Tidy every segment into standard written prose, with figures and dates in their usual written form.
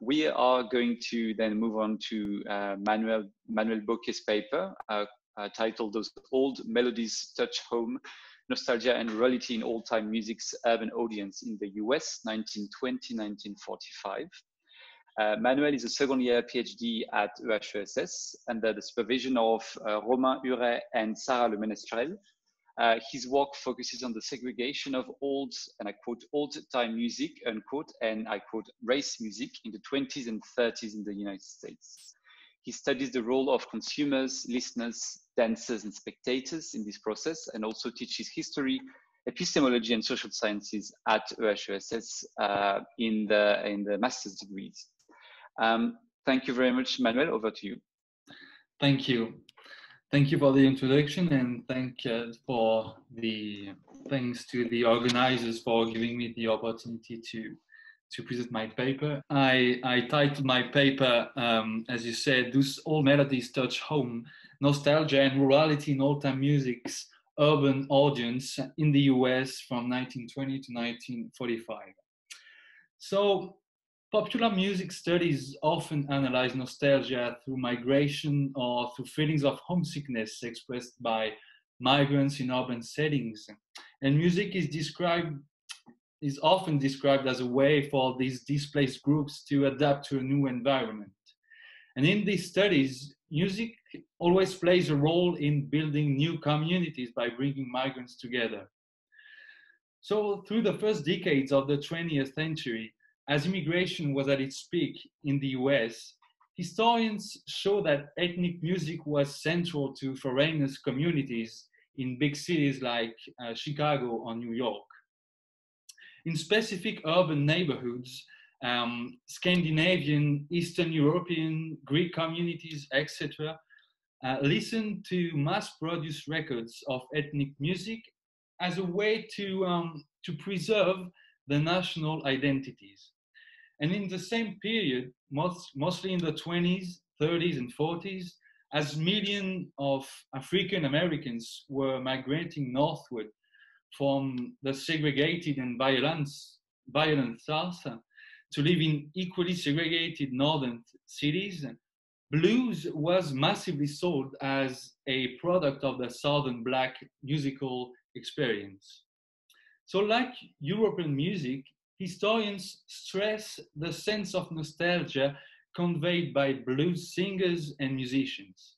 We are going to then move on to Manuel Bocquier's paper titled "Those Old Melodies Touch Home: Nostalgia and Rurality in Old-Time Music's Urban Audience in the US, 1920-1945." Manuel is a second-year PhD at EHESS under the supervision of Romain Huret and Sarah Le Menestrel. His work focuses on the segregation of old, and I quote, old-time music, unquote, and I quote, race music in the 20s and 30s in the United States. He studies the role of consumers, listeners, dancers, and spectators in this process, and also teaches history, epistemology, and social sciences at EHESS in the master's degrees. Thank you very much, Manuel. Over to you. Thank you. Thank you for the introduction, and thanks to the organizers for giving me the opportunity to present my paper. I titled my paper, as you said, "Those Old Melodies Touch Home: Nostalgia and Rurality in Old-Time Music's Urban Audience in the US from 1920 to 1945. So, popular music studies often analyze nostalgia through migration or through feelings of homesickness expressed by migrants in urban settings. And music is often described as a way for these displaced groups to adapt to a new environment. And in these studies, music always plays a role in building new communities by bringing migrants together. So through the first decades of the 20th century, as immigration was at its peak in the US, historians show that ethnic music was central to foreigners' communities in big cities like Chicago or New York. In specific urban neighborhoods, Scandinavian, Eastern European, Greek communities, etc., listened to mass-produced records of ethnic music as a way to preserve the national identities. And in the same period, mostly in the 20s, 30s, and 40s, as millions of African Americans were migrating northward from the segregated and violent South to live in equally segregated northern cities, blues was massively sold as a product of the Southern Black musical experience. So like European music, historians stress the sense of nostalgia conveyed by blues singers and musicians.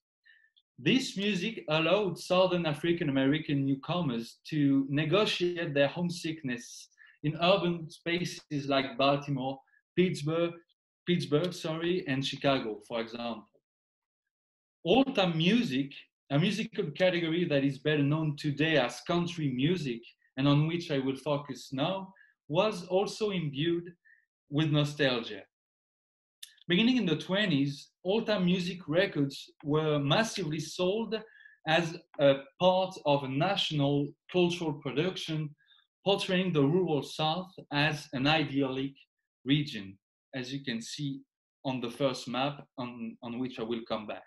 This music allowed Southern African American newcomers to negotiate their homesickness in urban spaces like Baltimore, Pittsburgh, and Chicago, for example. Old-time music, a musical category that is better known today as country music, and on which I will focus now, was also imbued with nostalgia. Beginning in the 20s, old-time music records were massively sold as a part of a national cultural production portraying the rural South as an idyllic region, as you can see on the first map on which I will come back.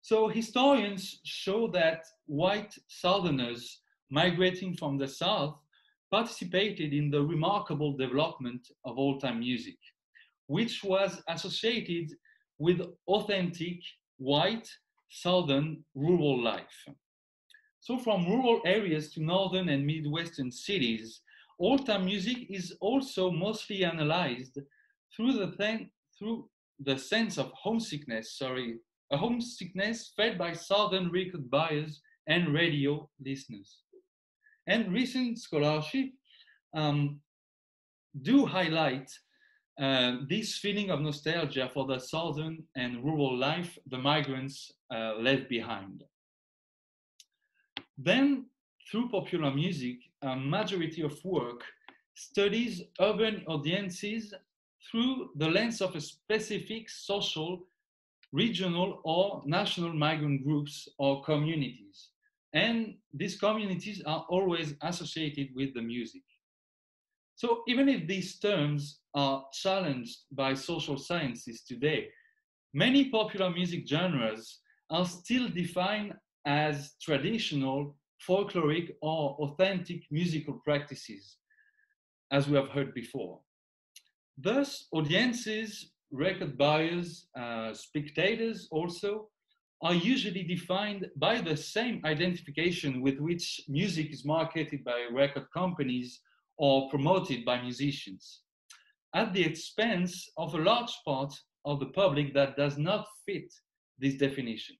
So historians show that white Southerners migrating from the South participated in the remarkable development of old-time music, which was associated with authentic white Southern rural life. So from rural areas to northern and Midwestern cities, old-time music is also mostly analyzed through the sense of homesickness, a homesickness felt by Southern record buyers and radio listeners. And recent scholarship do highlight this feeling of nostalgia for the Southern and rural life the migrants left behind. Then, through popular music, a majority of work studies urban audiences through the lens of a specific social, regional, or national migrant groups or communities. And these communities are always associated with the music. So even if these terms are challenged by social sciences today, many popular music genres are still defined as traditional, folkloric, or authentic musical practices, as we have heard before. Thus, audiences, record buyers, spectators also, are usually defined by the same identification with which music is marketed by record companies or promoted by musicians, at the expense of a large part of the public that does not fit this definition.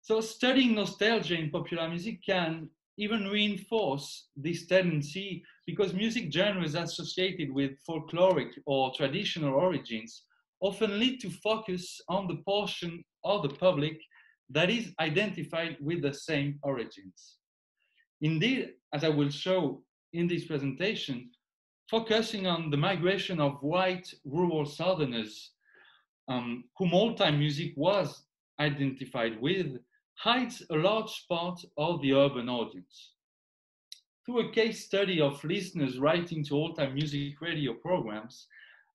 So studying nostalgia in popular music can even reinforce this tendency, because music genres associated with folkloric or traditional origins often lead to focus on the portion of the public that is identified with the same origins. Indeed, as I will show in this presentation, focusing on the migration of white rural Southerners, whom old-time music was identified with, hides a large part of the urban audience. Through a case study of listeners writing to old-time music radio programs,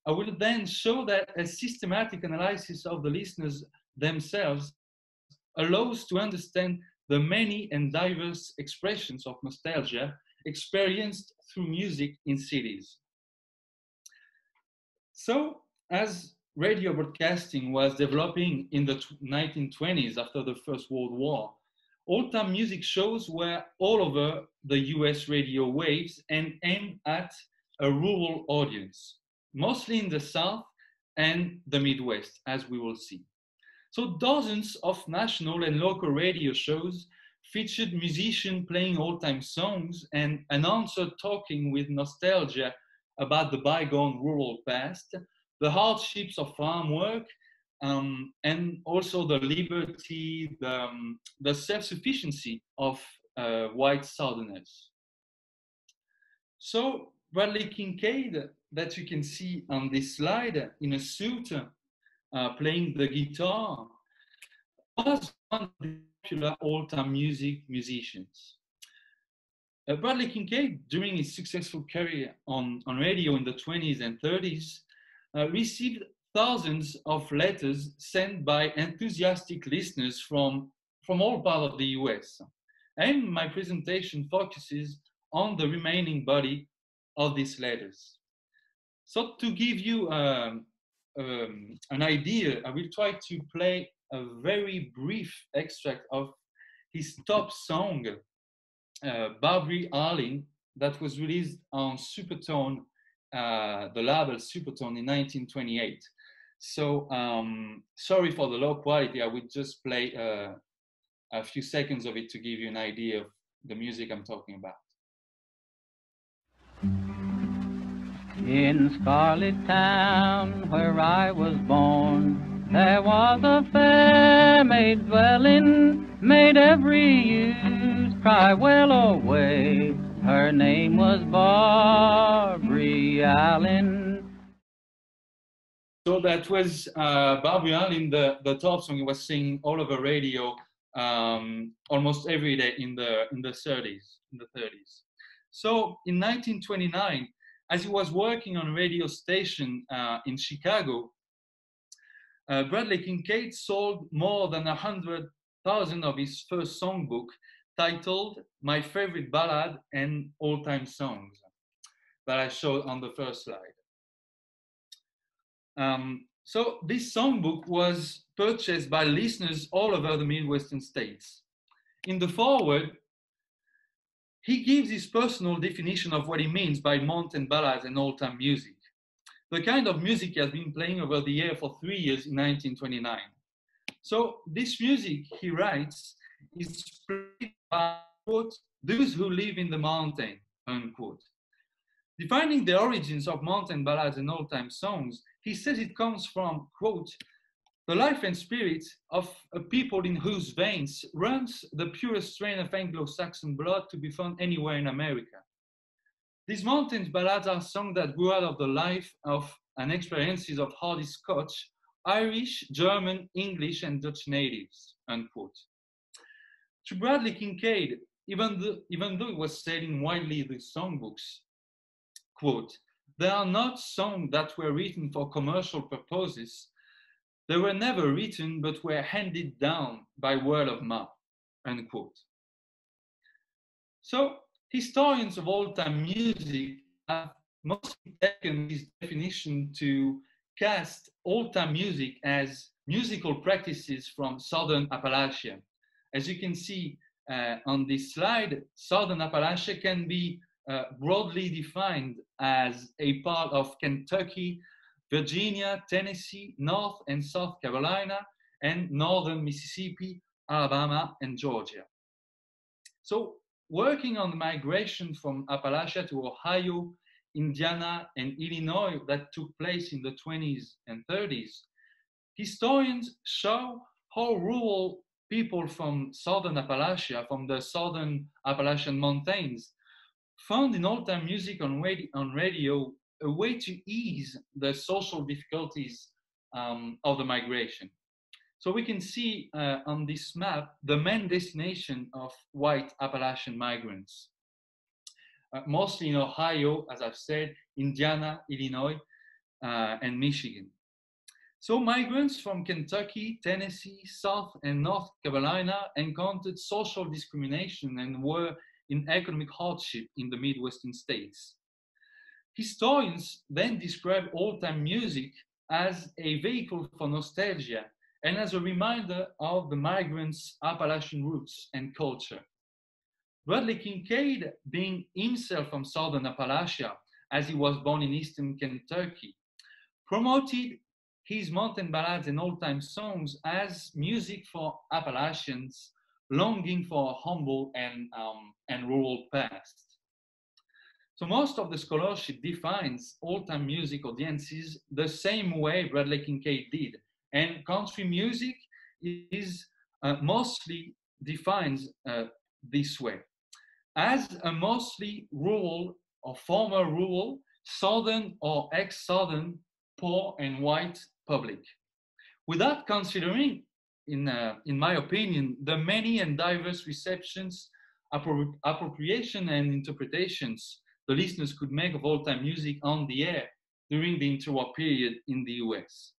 I will then show that a systematic analysis of the listeners themselves allows to understand the many and diverse expressions of nostalgia experienced through music in cities. So, as radio broadcasting was developing in the 1920s after the First World War, old-time music shows were all over the US radio waves and aimed at a rural audience, mostly in the South and the Midwest, as we will see. So dozens of national and local radio shows featured musicians playing old-time songs and announcers talking with nostalgia about the bygone rural past, the hardships of farm work, and also the liberty, the self-sufficiency of white Southerners. So Bradley Kincaid, that you can see on this slide in a suit, playing the guitar, was one of the popular old-time music musicians. Bradley Kincaid, during his successful career on radio in the 20s and 30s, received thousands of letters sent by enthusiastic listeners from all parts of the US. And my presentation focuses on the remaining body of these letters. So to give you an idea, I will try to play a very brief extract of his top song, Barbary Arling, that was released on Supertone, the label Supertone in 1928. So sorry for the low quality. I will just play a few seconds of it to give you an idea of the music I'm talking about. In Scarlet Town, where I was born, there was a fair maid dwelling, made every youth cry well away. Her name was Barbary Allen. So that was Barbary Allen, the top song. He was singing all over radio almost every day in the 30s. So in 1929, as he was working on a radio station in Chicago, Bradley Kincaid sold more than 100,000 of his first songbook, titled My Favorite Ballad and Old-Time Songs, that I showed on the first slide. So this songbook was purchased by listeners all over the Midwestern states. In the foreword, he gives his personal definition of what he means by mountain ballads and old-time music, the kind of music he has been playing over the air for 3 years in 1929. So this music, he writes, is played by, quote, those who live in the mountain, unquote. Defining the origins of mountain ballads and old-time songs, he says it comes from, quote, the life and spirit of a people in whose veins runs the purest strain of Anglo-Saxon blood to be found anywhere in America. These mountain ballads are songs that grew out of the life of and experiences of hardy Scotch, Irish, German, English, and Dutch natives, unquote. To Bradley Kincaid, even though he was selling widely the songbooks, quote, they are not songs that were written for commercial purposes. They were never written, but were handed down by word of mouth, unquote. So historians of old-time music have mostly taken this definition to cast old-time music as musical practices from Southern Appalachia. As you can see on this slide, Southern Appalachia can be broadly defined as a part of Kentucky, Virginia, Tennessee, North and South Carolina, and Northern Mississippi, Alabama, and Georgia. So working on the migration from Appalachia to Ohio, Indiana, and Illinois that took place in the 20s and 30s, historians show how rural people from Southern Appalachia, from the Southern Appalachian mountains, found in old-time music on radio a way to ease the social difficulties of the migration. So we can see on this map the main destination of white Appalachian migrants, mostly in Ohio, as I've said, Indiana, Illinois, and Michigan. So migrants from Kentucky, Tennessee, South and North Carolina encountered social discrimination and were in economic hardship in the Midwestern states. Historians then describe old-time music as a vehicle for nostalgia and as a reminder of the migrants' Appalachian roots and culture. Bradley Kincaid, being himself from Southern Appalachia, as he was born in Eastern Kentucky, promoted his mountain ballads and old-time songs as music for Appalachians longing for a humble and rural past. So most of the scholarship defines old-time music audiences the same way Bradley Kincaid did, and country music is mostly defines this way as a mostly rural or former rural, Southern or ex-Southern, poor and white public, without considering, in my opinion, the many and diverse receptions, appropriation and interpretations the listeners could make of old-time music on the air during the interwar period in the US.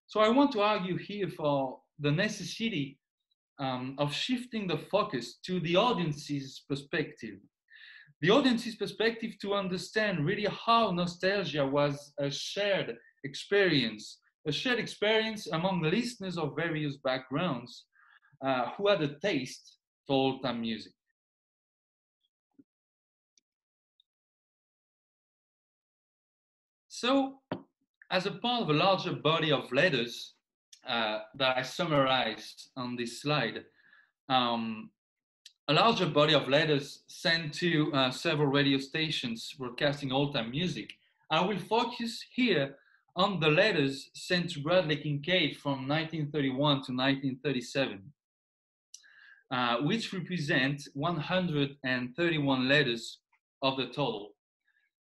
So I want to argue here for the necessity of shifting the focus to the audience's perspective. The audience's perspective to understand really how nostalgia was a shared experience among the listeners of various backgrounds who had a taste for old-time music. So, as a part of a larger body of letters that I summarized on this slide, a larger body of letters sent to several radio stations broadcasting old-time music, I will focus here on the letters sent to Bradley Kincaid from 1931 to 1937, which represent 131 letters of the total.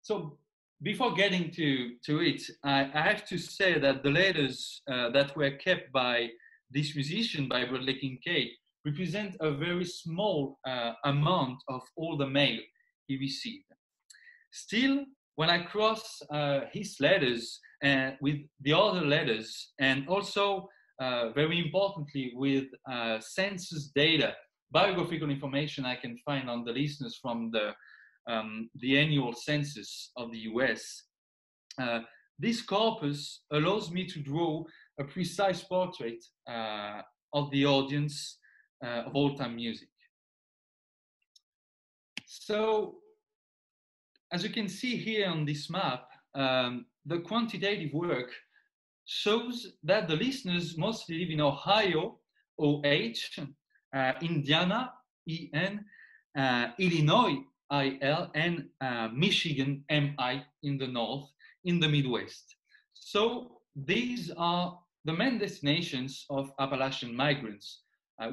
So before getting to it, I have to say that the letters that were kept by this musician, by Bradley Kincaid, represent a very small amount of all the mail he received. Still, when I cross his letters with the other letters, and also very importantly with census data, biographical information I can find on the listeners from the annual census of the US, this corpus allows me to draw a precise portrait of the audience of old-time music. So, as you can see here on this map, the quantitative work shows that the listeners mostly live in Ohio, OH, Indiana, EN, Illinois, IL, and Michigan, MI, in the north, in the Midwest. So these are the main destinations of Appalachian migrants,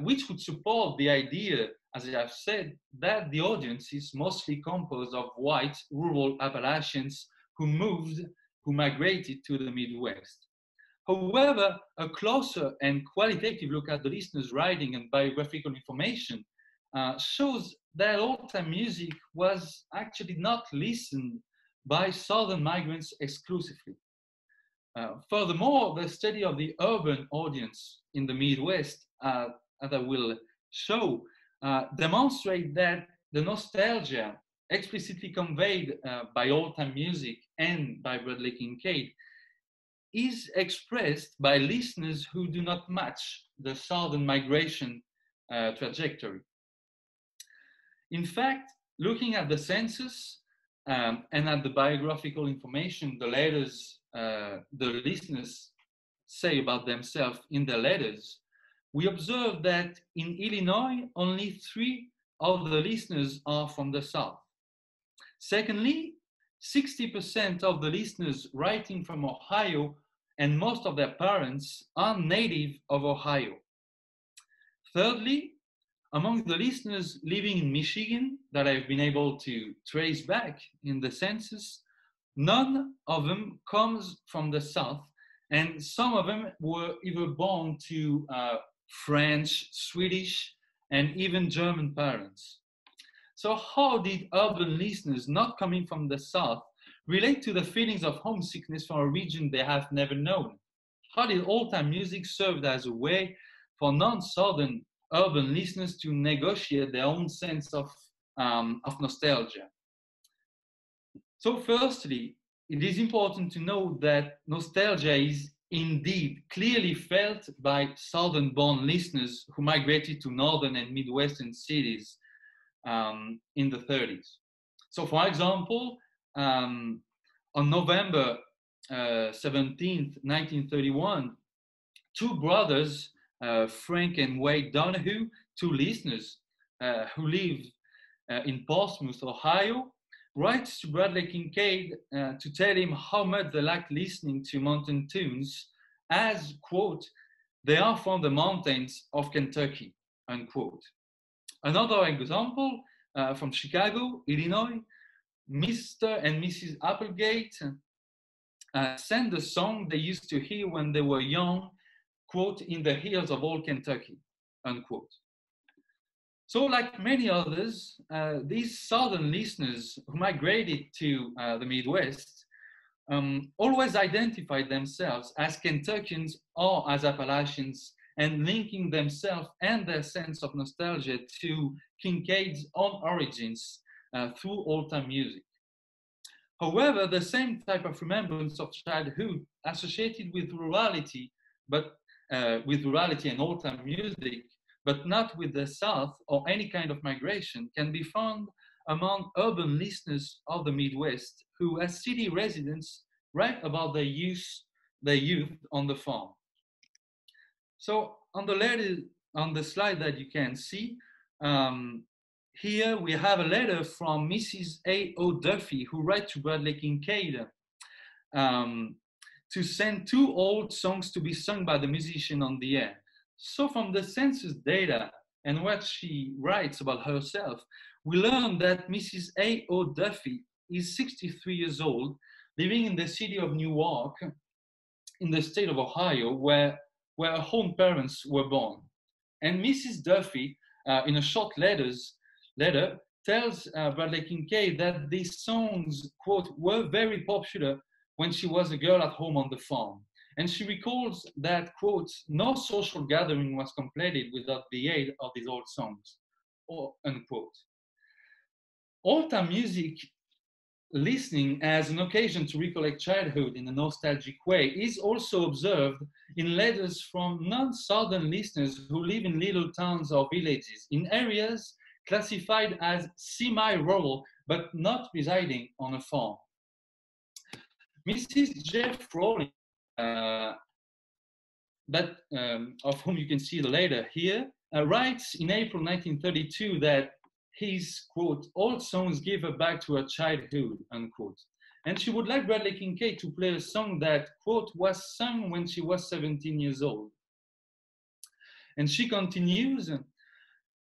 which would support the idea, as I have said, that the audience is mostly composed of white rural Appalachians who migrated to the Midwest. However, a closer and qualitative look at the listeners' writing and biographical information shows that old-time music was actually not listened by Southern migrants exclusively. Furthermore, the study of the urban audience in the Midwest, as I will show, demonstrate that the nostalgia explicitly conveyed by old-time music and by Bradley Kincaid is expressed by listeners who do not match the southern migration trajectory. In fact, looking at the census and at the biographical information the listeners say about themselves in their letters, we observe that in Illinois, only 3 of the listeners are from the South. Secondly, 60% of the listeners writing from Ohio and most of their parents are native of Ohio. Thirdly, among the listeners living in Michigan that I've been able to trace back in the census, none of them comes from the South, and some of them were either born to French, Swedish, and even German parents. So how did urban listeners not coming from the South relate to the feelings of homesickness for a region they have never known? How did old-time music serve as a way for non-Southern urban listeners to negotiate their own sense of nostalgia? So firstly, it is important to know that nostalgia is indeed clearly felt by Southern-born listeners who migrated to Northern and Midwestern cities in the 30s. So for example, on November 17th, 1931, 2 brothers, Frank and Wade Donahue, 2 listeners who live in Portsmouth, Ohio, writes to Bradley Kincaid to tell him how much they like listening to mountain tunes as, quote, they are from the mountains of Kentucky, unquote. Another example from Chicago, Illinois, Mr. and Mrs. Applegate send a song they used to hear when they were young, quote, in the hills of old Kentucky, unquote. So like many others, these Southern listeners who migrated to the Midwest always identified themselves as Kentuckians or as Appalachians, and linking themselves and their sense of nostalgia to Kincaid's own origins through old-time music. However, the same type of remembrance of childhood associated with rurality, and old-time music, but not with the South or any kind of migration, can be found among urban listeners of the Midwest who, as city residents, write about their youth on the farm. So on the slide that you can see, here we have a letter from Mrs. A.O. Duffey, who writes to Bradley Kincaid to send 2 old songs to be sung by the musician on the air. So from the census data and what she writes about herself, we learn that Mrs. A.O. Duffey is 63 years old, living in the city of Newark, in the state of Ohio, where her home parents were born. And Mrs. Duffey, in a short letter, tells Bradley Kincaid that these songs, quote, were very popular when she was a girl at home on the farm. And she recalls that, quote, no social gathering was completed without the aid of these old songs, or unquote. Old-time music listening as an occasion to recollect childhood in a nostalgic way is also observed in letters from non-Southern listeners who live in little towns or villages in areas classified as semi-rural but not residing on a farm. Mrs. J. Frohling, of whom you can see the letter here, writes in April 1932 that his, quote, old songs give her back to her childhood, unquote. And she would like Bradley Kincaid to play a song that, quote, was sung when she was 17 years old. And she continues,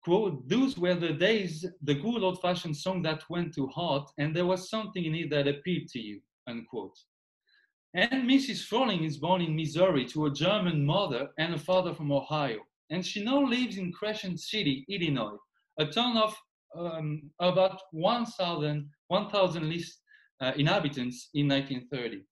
quote, those were the days, the good old-fashioned song that went to heart, and there was something in it that appealed to you, unquote. And Mrs. Frohling is born in Missouri to a German mother and a father from Ohio. And she now lives in Crescent City, Illinois, a town of about 1,000 inhabitants in 1930.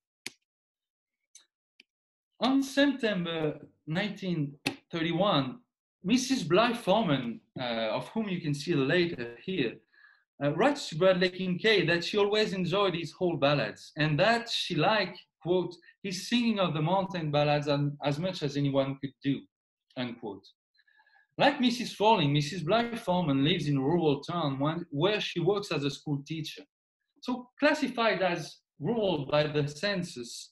On September 1931, Mrs. Blythe Foreman, of whom you can see the letter here, writes to Bradley Kincaid that she always enjoyed his whole ballads and that she liked, quote, his singing of the mountain ballads as much as anyone could do, unquote. Like Mrs. Frohling, Mrs. Blythe-Forman lives in a rural town where she works as a school teacher. So classified as rural by the census,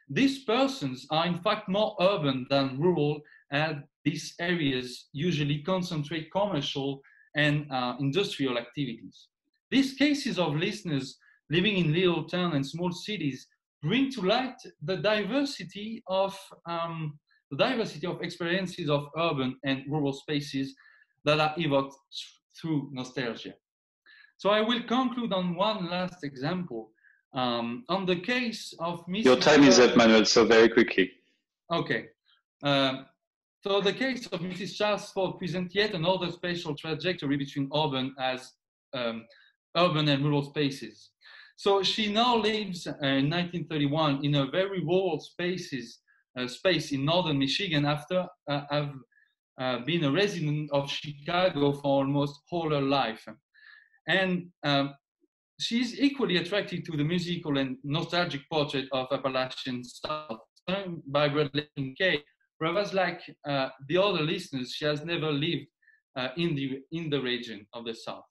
these persons are in fact more urban than rural, and these areas usually concentrate commercial and industrial activities. These cases of listeners living in little towns and small cities bring to light the diversity of experiences of urban and rural spaces that are evoked through nostalgia. So I will conclude on one last example. On the case of Mrs. Your time is up, Manuel, so very quickly. Okay. So the case of Mrs. Charles Ford presents yet another spatial trajectory between urban and rural spaces. So she now lives in 1931 in a very rural space in northern Michigan after have been a resident of Chicago for almost all her life. And she's equally attracted to the musical and nostalgic portrait of Appalachian South, sung by Bradley Kincaid. Whereas, like the other listeners, she has never lived in the region of the South.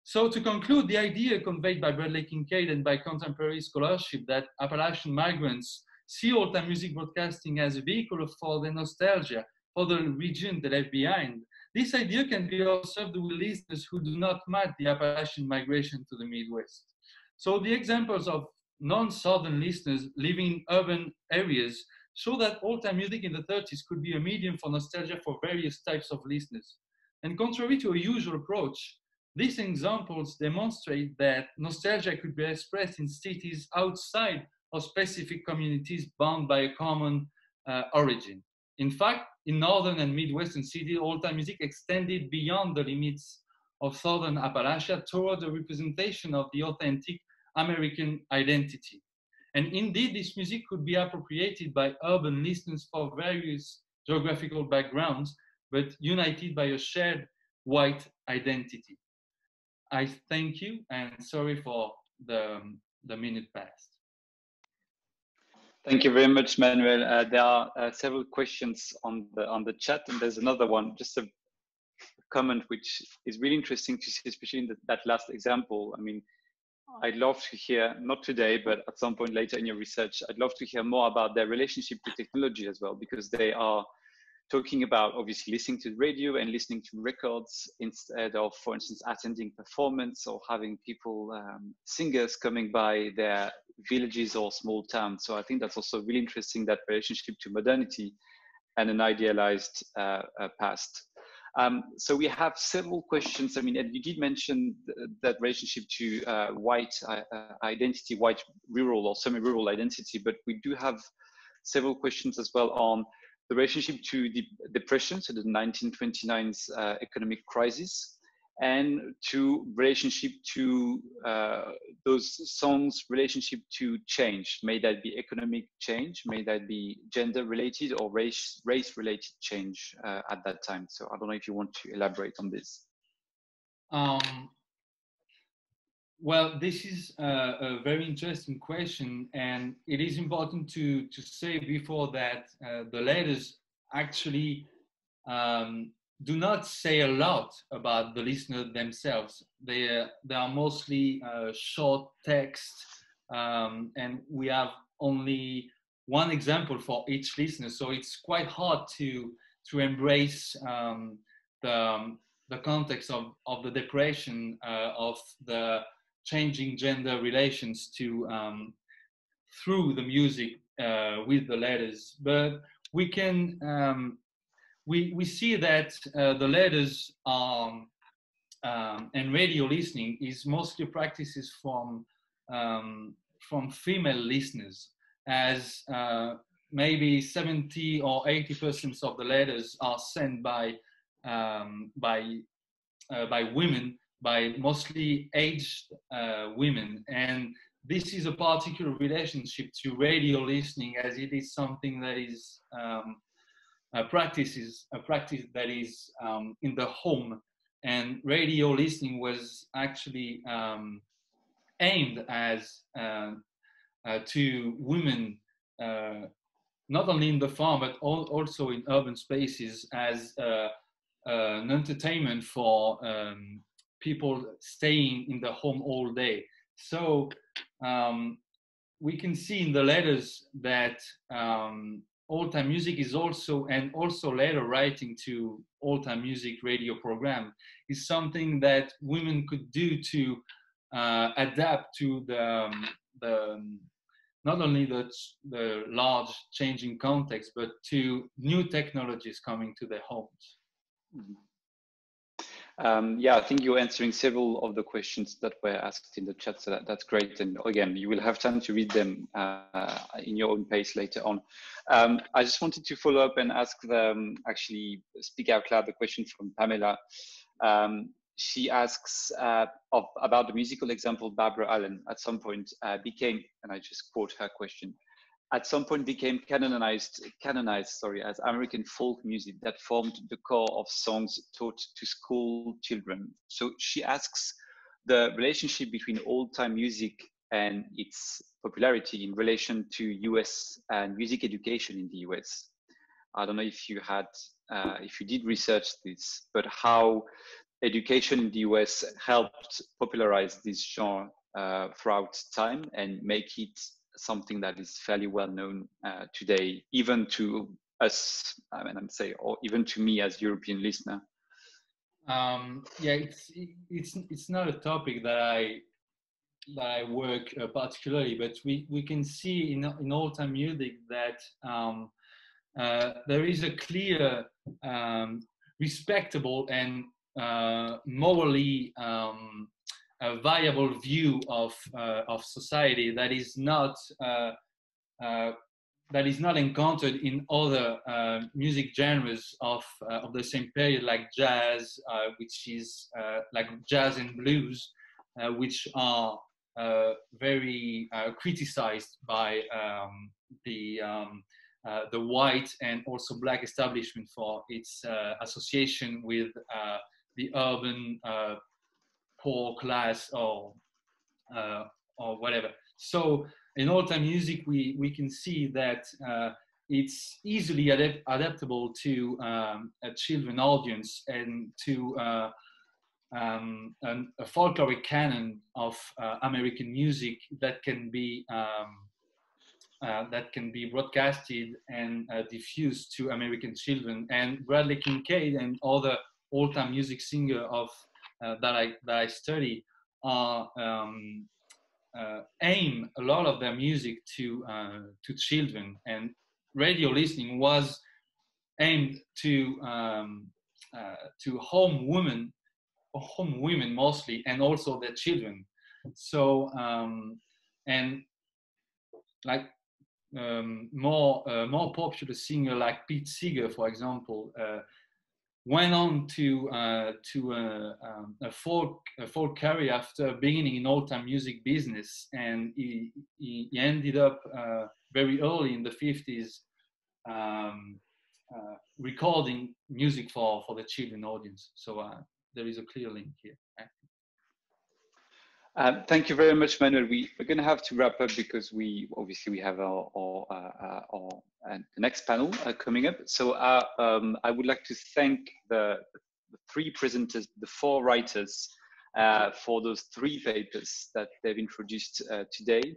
So to conclude, the idea conveyed by Bradley Kincaid and by contemporary scholarship that Appalachian migrants see old-time music broadcasting as a vehicle for their nostalgia for the region they left behind, this idea can be observed with listeners who do not map the Appalachian migration to the Midwest. So the examples of non-Southern listeners living in urban areas show that old-time music in the 30s could be a medium for nostalgia for various types of listeners. And contrary to a usual approach, these examples demonstrate that nostalgia could be expressed in cities outside of specific communities bound by a common origin. In fact, in northern and midwestern cities, old-time music extended beyond the limits of southern Appalachia toward the representation of the authentic American identity. And indeed, this music could be appropriated by urban listeners for various geographical backgrounds, but united by a shared white identity. I thank you, and sorry for the minute past. Thank you very much, Manuel. There are several questions on the chat, and there's another one, just a comment which is really interesting to see, especially in that last example. I mean, I'd love to hear, not today, but at some point later in your research, I'd love to hear more about their relationship to technology as well, because they are talking about obviously listening to radio and listening to records instead of, for instance, attending performance or having people, singers coming by their villages or small towns. So I think that's also really interesting, that relationship to modernity and an idealized past. So we have several questions. I mean, and you did mention that relationship to white identity, white rural or semi-rural identity, but we do have several questions as well on the relationship to the depression, so the 1929's economic crisis, and to relationship to those songs' relationship to change. May that be economic change, may that be gender-related or race-related change at that time. So I don't know if you want to elaborate on this. Well, this is a very interesting question, and it is important to say before that the letters actually do not say a lot about the listener themselves. They are mostly short text, and we have only one example for each listener, so it's quite hard to embrace the context of the depression, of the changing gender relations to through the music with the letters. But we can we see that the letters and radio listening is mostly practices from female listeners, as maybe 70 or 80% of the letters are sent by women, by mostly aged women. And this is a particular relationship to radio listening, as it is something that is a practice that is in the home, and radio listening was actually aimed as to women, not only in the farm but also in urban spaces, as an entertainment for people staying in the home all day. So we can see in the letters that old-time music is also, and also later writing to old-time music radio program, is something that women could do to adapt to the not only the large changing context, but to new technologies coming to their homes. Mm-hmm. Yeah, I think you're answering several of the questions that were asked in the chat, so that's great. And again, you will have time to read them in your own pace later on. I just wanted to follow up and ask them, actually speak out loud, the question from Pamela. She asks about the musical example Barbara Allen at some point became, and I just quote her question, at some point became canonized as American folk music that formed the core of songs taught to school children. So she asks the relationship between old-time music and its popularity in relation to US and music education in the US. I don't know if you had, if you did research this, but how education in the US helped popularize this genre throughout time and make it something that is fairly well known today, even to us, I mean, I'm saying, or even to me as European listener. Yeah, it's not a topic that I work particularly, but we can see in old-time music that there is a clear, respectable and morally a viable view of society that is not encountered in other music genres of the same period, like jazz, which is like jazz and blues, which are very criticized by the white and also black establishment for its association with the urban poor class or whatever. So in old-time music, we can see that it's easily adaptable to a children audience and to a folkloric canon of American music that can be broadcasted and diffused to American children. And Bradley Kincaid and other old-time music singers of that I study are aim a lot of their music to children, and radio listening was aimed to home women mostly, and also their children. So and like more popular singer like Pete Seeger, for example, went on to a folk career after beginning in old-time music business, and he ended up very early in the 50s recording music for the children audience. So there is a clear link here. Thank you very much, Manuel. We're going to have to wrap up because we have the next panel coming up. So I would like to thank the three presenters, the four writers, for those three papers that they've introduced today.